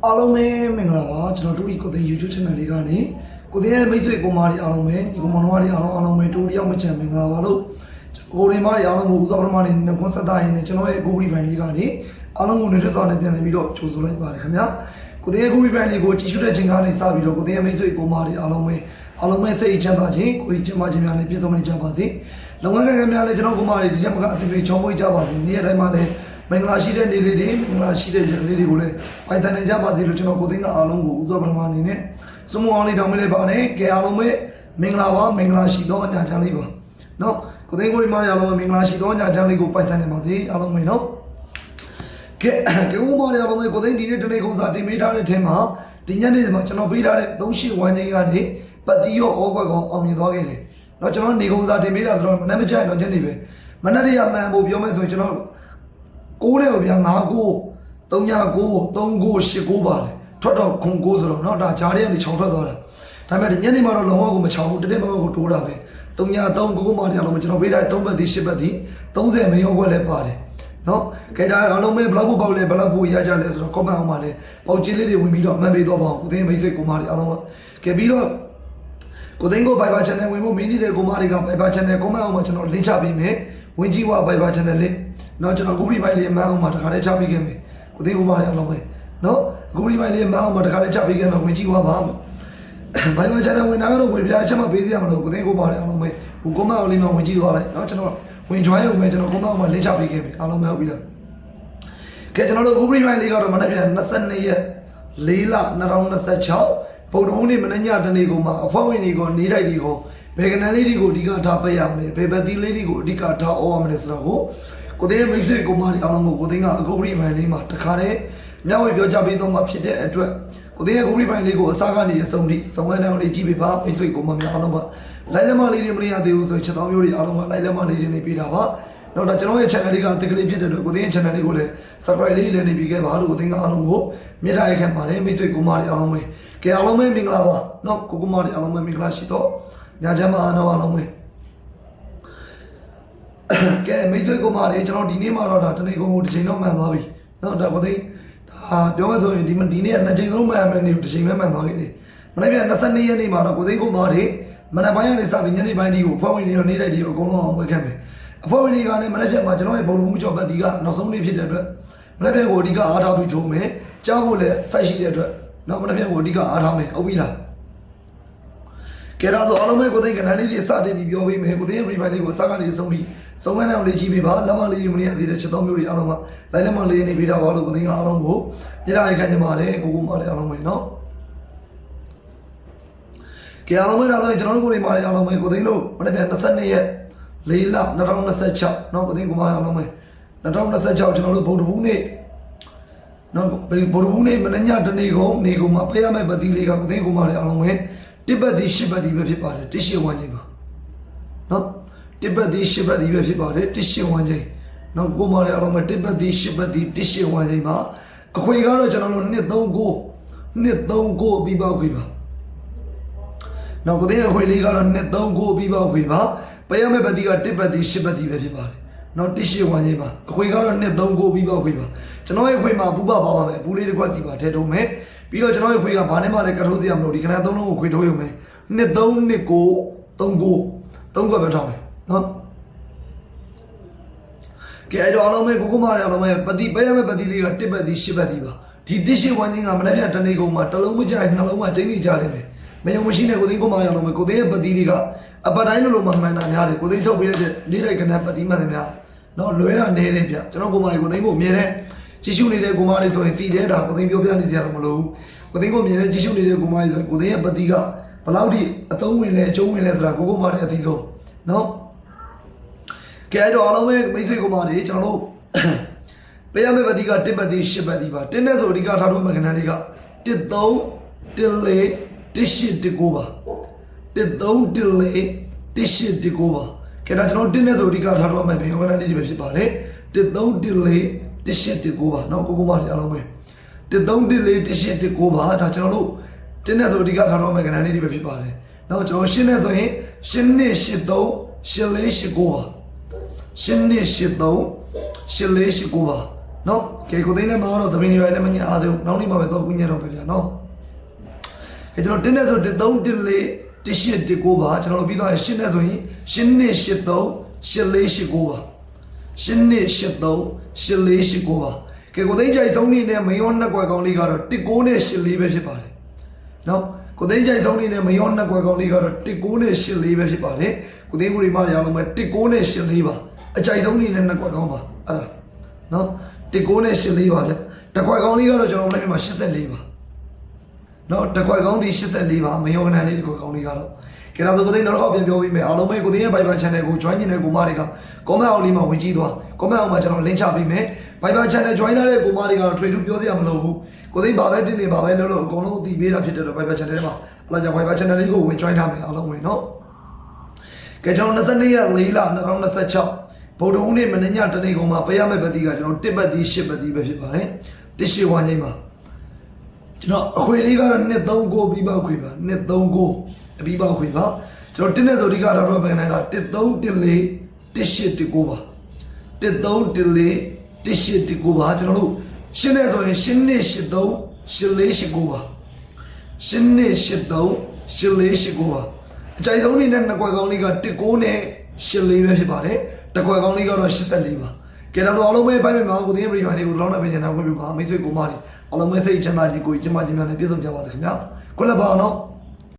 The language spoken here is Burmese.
အားလုံးပဲမင်္ဂလာပါကျွန်တော်တို့ဒီကိုတဲ့ YouTube channel လေးကနေကိုတဲ့ရဲ့မိတ်ဆွေကိုမားတွေအားလုံးပဲဒီကောင်မတော်တွေအားလုံးပဲတို့တယောက်မချမ်းမင်္ဂလာပါလို့ကိုရီမားတွေအားလုံးကိုဦးစားပထမနေ့နဲ့ခွန်းဆက်တာရင်ကျွန်တော်ရဲ့ကိုရီဘိုင်လေးကနေအားလုံးကိုနေထွက်ဆောင်နေပြန်နေပြီးတော့ကြိုဆိုလိုက်ပါတယ်ခင်ဗျာကိုတဲ့ရဲ့ကိုရီဘိုင်လေးကိုကြည့်ရှုတဲ့ချိန်ကနေစပြီးတော့ကိုတဲ့ရဲ့မိတ်ဆွေကိုမားတွေအားလုံးပဲစိတ်ချမ်းသာခြင်းကိုကြီးချမ်းသာခြင်းများနဲ့ပြည့်စုံနိုင်ကြပါစေလုပ်ငန်းကံများလည်းကျွန်တော်ကိုမားတွေဒီရက်မကအစီအစဉ်ချောမွေးကြပါစေနေ့တိုင်းမှာလည်းမင်္ဂလာရှိတဲ့နေ့လေးတွေမင်္ဂလာရှိတဲ့ရက်လေးတွေကိုလည်းပိုင်ဆိုင်နိုင်ကြပါစေလို့ကျွန်တော်ကိုသိန်းကအားလုံးကိုဦးစွာပထမအနေနဲ့စုံမအောင်လေးတောင်းပေးလိုက်ပါတယ်ကဲအားလုံးပဲမင်္ဂလာပါမင်္ဂလာရှိသောညချမ်းလေးပါနော်ကိုသိန်းကိုဒီမှာအားလုံးပဲမင်္ဂလာရှိသောညချမ်းလေးကိုပိုင်ဆိုင်နိုင်ပါစေအားလုံးပဲနော်ကဲဦးမောင်အားလုံးပဲကိုသိန်းဒီနေ့တနေ့ကုန်စာတင်ပေးထားတဲ့အထက်မှာဒီညနေမှာကျွန်တော်ပေးထားတဲ့38ဝမ်းချင်းကနေပတ်တိရောဩကွက်ကောင်အောင်မြင်သွားခဲ့တယ်နော်ကျွန်တော်နေကုန်စာတင်ပေးတာဆိုတော့မနေ့မကြိုင်တော့ညနေပဲမနေ့တည်းကမှန်ဖို့ပြောမယ်ဆိုရင်ကျွန်တော်ကိုးတဲ့ကိုဗျာ9ကို3ညကို3ကို8ကိုပါတယ်ထွက်တော့ခွန်ကိုဆိုတော့เนาะဒါဂျားတွေကနေခြောက်ထွက်သွားတာဒါပေမဲ့ညနေမှာတော့လုံးဝကိုမခြောက်ဘူးတနေ့မှကိုတိုးတာပဲ3ည3ကိုမှတရားလုံးကျွန်တော်ပေးထား3ပတ်ဒီ10ပတ်ဒီ30မရောခွက်လည်းပါတယ်เนาะခေတ္တအားလုံးပဲဘလောက်ဖို့ပေါက်လဲဘလောက်ဖို့ရကြလဲဆိုတော့ comment အောင်ပါလဲပေါက်ချင်းလေးတွေဝင်ပြီးတော့အမှန်ပေးတော့ပါဦးကိုသိန်းမိတ်ဆွေကိုမတွေအားလုံးကဲပြီးတော့ကိုသိန်းကို Viber channel ဝင်ဖို့မင်းကြီးတဲ့ကိုမတွေက Viber channel comment အောင်မှာကျွန်တော် link ချပေးမယ်ဝင်ကြည့်ဝ Viber channel လေးနော်ကျွန်တော်ဂူရီဘိုင်လေးအမှန်အောင်မှာတခါတည်းချပေးခဲ့မယ်ကိုသိကိုမလေးအောင်ပဲနော်ဂူရီဘိုင်လေးအမှန်အောင်မှာတခါတည်းချပေးခဲ့မယ်ဝင်ကြည့်သွားပါဘိုင်ဘာ channel ဝင်တာကတော့ဝင်ပြတဲ့ချက်မှပေးစီရမလို့ကိုသိကိုမလေးအောင်ပဲဟိုကွန်မန့်အောင်လေးမှဝင်ကြည့်သွားလိုက်နော်ကျွန်တော်ဝင် join အောင်ပဲကျွန်တော်ကွန်မန့်အောင်မှာလင်းချပေးခဲ့မယ်အားလုံးပဲဟုတ်ပြီလားကဲကျွန်တော်တို့ဂူရီဘိုင်လေးကတော့မနေ့ပြန်22ရက်4လ2026ဗုဒ္ဓဘုနေ့မနေ့ညတနေ့ကိုမှအဖွဲ့ဝင်တွေကိုနေတိုက်တွေကိုဘယ်ကနန်းလေးတွေကိုအဓိကထားပေးရမလဲဘယ်ပတ်သီးလေးတွေကိုအဓိကထားအော်ရမလဲဆိုတော့ကိုသိန်းမိတ်ဆွေကိုမတွေအားလုံးကိုသိန်းကအကူရီဘိုင်လေးမှာတခါတည်းမျှဝေပြောကြပေးတော့မှဖြစ်တဲ့အတွက်ကိုသိန်းရဲ့အကူရီဘိုင်လေးကိုအစားကနေအဆုံးထိစုံစမ်းအောင်လေးကြည့်ပေးပါမိတ်ဆွေကိုမများအားလုံးကလိုက်လက်မလေးတွေမရသေးဘူးဆိုချက်တော်မျိုးတွေအားလုံးကလိုက်လက်မလေးတွေနေပေးတာပါတော့ဒါကျွန်တော်ရဲ့ channel လေးကတကလေးဖြစ်တဲ့အတွက်ကိုသိန်းရဲ့ channel လေးကိုလည်း subscribe လေးလည်းနေပြီးခဲ့ပါလို့ကိုသိန်းကအားလုံးကိုမြတ်တာရခံပါတယ်မိတ်ဆွေကိုမတွေအားလုံးပဲကဲအားလုံးပဲမင်္ဂလာပါနော်ကိုမတွေအားလုံးပဲမင်္ဂလာရှိတော့ညချမ်းပါအားလုံးပဲကဲမိတ်ဆွေကိုမလေးကျွန်တော်ဒီနေ့မှာတော့ဒါတနေ့ကုန်ကိုတစ်ချိန်တော့မှန်သွားပြီเนาะဒါကိုသိဒါပြောမှဆိုရင်ဒီနေ့ကနှစ်ချိန်လုံးမှန်မယ်နေတစ်ချိန်ပဲမှန်သွားခဲ့တယ်မနေ့က22ရက်နေ့မှာတော့ကိုသိကိုမလေးမနက်ပိုင်းကနေစပြီးညနေပိုင်းဒီကိုဖွဲ့ဝင်နေတော့နေတဲ့ဒီကိုအကုန်လုံးအောင်ဝယ်ခဲ့မယ်အဖွဲ့ဝင်တွေကလည်းမနေ့ကမှာကျွန်တော်ရဲ့ဘုံမှုကြောက်ပတ်ဒီကနောက်ဆုံးနေ့ဖြစ်တဲ့အတွက်မနေ့ကကိုအဓိကအားထားပြီးထုံးမယ်ကြားဖို့လည်းစိုက်ရှိတဲ့အတွက်เนาะမနေ့ကကိုအဓိကအားထားမယ်ဟုတ်ပြီလားကဲဒါဆိုအားလုံးပဲကိုသိန်းကဏ္ဍလေးတွေစတင်ပြီးပြောပေးမယ်ကိုသိန်းရဲ့ review လေးကိုအစကနေအဆုံးထိစုံစမ်းအောင်လေးကြည့်ပေးပါလက်မလေးတွေမနေရသေးတဲ့ချက်တော်မျိုးတွေအားလုံးကလိုက်လက်မလေးနေပေးတာပါလို့ကိုသိန်းကအားလုံးကိုပြရရခံကြပါလေကိုမလေးအားလုံးပဲเนาะကဲအားလုံးပဲဒါဆိုကျွန်တော်တို့ကိုတွေမာလေးအားလုံးပဲကိုသိန်းတို့မနေ့က22ရက်4လ2026เนาะကိုသိန်းကိုမအားလုံးပဲ2026ကျွန်တော်တို့ဗုဒ္ဓဘုနေ့เนาะဗုဒ္ဓဘုနေ့မနေ့ညတနေ့ကုန်နေကုန်မှာဖျက်ရမယ့်ပတိလေးကကိုသိန်းကိုမလေးအားလုံးပဲတစ်ပတ်ဒီ10ပတ်ဒီပဲဖြစ်ပါတယ်တစ်ရှစ်ဝမ်းချင်းပါနော်တစ်ပတ်ဒီ10ပတ်ဒီပဲဖြစ်ပါတယ်တစ်ရှစ်ဝမ်းချင်းနော်ကိုမလေးအားလုံးပဲတစ်ပတ်ဒီ10ပတ်ဒီတစ်ရှစ်ဝမ်းချင်းပါအခွေကတော့ကျွန်တော်တို့239ပြီးပေါက်ခွေပါနော်ကိုတဲ့အခွေလေးကတော့239ပြီးပေါက်ခွေပါပေးရမယ့်ပတ်ဒီကတစ်ပတ်ဒီ10ပတ်ဒီပဲဖြစ်ပါတယ်နော်တစ်ရှစ်ဝမ်းချင်းပါအခွေကတော့239ပြီးပေါက်ခွေပါကျွန်တော်ရဲ့ခွေမှာပူပပါပါမယ်ဘူးလေးတစ်ခွက်စီပါထဲထုံးမယ်ပြီးတော့ကျွန်တော်ရဲ့ခွေကဘာနဲ့မှလည်းကထိုးစရာမလိုဒီခဏသုံးလုံးကိုခွေထိုးရုံပဲ232939ခွက်ပဲထားမယ်နော်ကဲအဲ့တော့အားလုံးပဲကိုမတွေအားလုံးပဲပတိပေးရမယ့်ပတိလေးကတစ်ပတ်ဒီ10ပတ်ဒီပါဒီတစ်ရှစ်ဝမ်းချင်းကမနေ့ကတနေ့ကုန်မှာတစ်လုံးမကြိုက်နှလုံးမှကျင်းနေကြတယ်ပဲမယုံမရှိနဲ့ကိုသိန်းကိုမအားလုံးပဲကိုသိန်းရဲ့ပတိလေးကအပတ်တိုင်းလိုမှမှန်တာများတယ်ကိုသိန်းထုတ်ပေးတဲ့နေ့တိုင်းကဏ္ဍပတိမှန်တယ်များနော်လွဲတာနေတယ်ဗျကျွန်တော်ကိုမကြီးကိုသိန်းကိုအမြဲတမ်းကြည့်ရှုနေတဲ့ကိုမလေးဆိုရင်တည်တဲ့ဒါကိုသိန်းပြောပြနေစရာတော့မလိုဘူးကိုသိန်းကိုမြင်နေကြည့်ရှုနေတဲ့ကိုမလေးဆိုရင်ကိုသိန်းရဲ့ပတိကဘလောက်ထိအသုံးဝင်လဲအကျုံးဝင်လဲဆိုတာကိုမလေးအသိဆုံးနော်ကဲအဲ့တော့အားလုံးပဲမိတ်ဆွေကိုမလေးကျွန်တော်တို့ပေးရမယ့်ပတိကတစ်ပတ်ဒီ10ပတ်ဒီပါတင်းနဲ့ဆိုအဓိကထားထုတ်မယ့်ကဏ္ဍလေးက13 14 18 19ပါ13 14 18 19ပါကဲဒါကျွန်တော်တင်းနဲ့ဆိုအဓိကထားထုတ်မယ့်ဘယ်ကဏ္ဍလေးတွေပဲဖြစ်ပါတယ်13 14တစ်ရှစ်တစ်ကိုပါเนาะကိုမလေးအားလုံးပဲ1314တစ်ရှစ်တစ်ကိုပါဒါကျွန်တော်တို့တင်းနဲ့ဆိုအဓိကထားတော့မယ့်ကဏ္ဍလေးတွေပဲဖြစ်ပါတယ်เนาะကျွန်တော်ရှင်းနဲ့ဆိုရင်ရှင်းနှစ်ရှစ်သုံးရှင်းလေးရှစ်ကိုပါရှင်းနှစ်ရှစ်သုံးရှင်းလေးရှစ်ကိုပါ နော်ကဲကိုသိန်းနဲ့မှာတော့သမီးတွေလည်းမညအားသေးဘူးနောက်နေ့မှပဲတော့ကုညက်တော့ပဲဗျာနော်ကဲကျွန်တော်တင်းနဲ့ဆို13 14 18 19ပါကျွန်တော်ပြီးတော့ရှင်းနဲ့ဆိုရင်ရှင်းနဲ့83 84 89ပါရှင်းနဲ့83 84 89ပါကဲကိုသိန်းကြိုက်ဆုံးနေတဲ့မယောနှစ်ကွယ်ကောင်းလေးကတော့19နဲ့84ပဲဖြစ်ပါတယ်နော်ကိုသိန်းကြိုက်ဆုံးနေတဲ့မယောနှစ်ကွယ်ကောင်းလေးကတော့19နဲ့84ပဲဖြစ်ပါတယ်ကိုသိန်းကိုရီမရအောင်မယ်19နဲ့84ပါအကြိုက်ဆုံးနေတဲ့နှစ်ကွယ်ကောင်းပါအဲ့ဒါနော်19နဲ့84ပါဗျတကွယ်ကောင်းလေးကတော့ကျွန်တော်လည်းမှာ84ပါနော်တကွယ်ကောင်းဒီ84ပါမယောကနန်လေးတကွယ်ကောင်းလေးကတော့ကဲဒါဆိုကိုသိန်းနောက်တစ်ခါပြန်ပြောပြီးမယ်အားလုံးပဲကိုသိန်းရဲ့ Viber Channel ကို join နေတဲ့ကိုမတွေက comment အောက်လေးမှာဝင်ကြည့်သွား comment အောက်မှာကျွန်တော် link ချပေးမယ် Viber Channel join လာတဲ့ကိုမတွေကတော့ trade ပြောစရာမလိုဘူးကိုသိန်းဘာပဲတင်နေဘာပဲလုပ်လို့အကုန်လုံးအသိပေးတာဖြစ်တဲ့တော့ Viber Channel ထဲမှာအဲ့ဒါကြောင့် Viber Channel လေးကိုဝင် join ထားမယ်အားလုံးဝင်နော်ကဲကျွန်တော်22ရက်4လ2026ဗုဒ္ဓဟူးနေ့မနေ့ညတနေ့ကုန်မှာပေးရမယ့်ပတ်တီးကကျွန်တော်1ပတ်တီး10ပတ်တီးပဲဖြစ်ပါတယ်တစ်ရှိဝမ်းချင်းမှာကျွန်တော်အခွေလေးကတော့239ပြီးပေါက်ခွေပါ239အပြီးပေါက်ခွေပါကျွန်တော်တင်းနဲ့ဆိုဒီကတော့ဘယ်နိုင်က1314 1819ပါ1314 1819ပါကျွန်တော်တို့ရှင်းနေဆိုရင်ရှင်းနေ83 8489ပါရှင်းနေ83 8489ပါအကြိုက်ဆုံးနေတဲ့နှစ်ကွယ်ကောင်းလေးက19နဲ့84ပဲဖြစ်ပါတယ်တကွယ်ကောင်းလေးကတော့84ပါကဲဒါဆိုအားလုံးပဲဖိုင်မယ်မှာကိုသိရပြည်ပါတယ်ကိုလောင်းနေပြင်နေတာခွင့်ပြုပါမိတ်ဆွေကိုမလေးအားလုံးပဲစိတ်ချမ်းသာကြီးကိုကျမကြီးများနဲ့ပြည့်စုံကြပါစေခင်ဗျာကိုလည်းပါအောင်နော်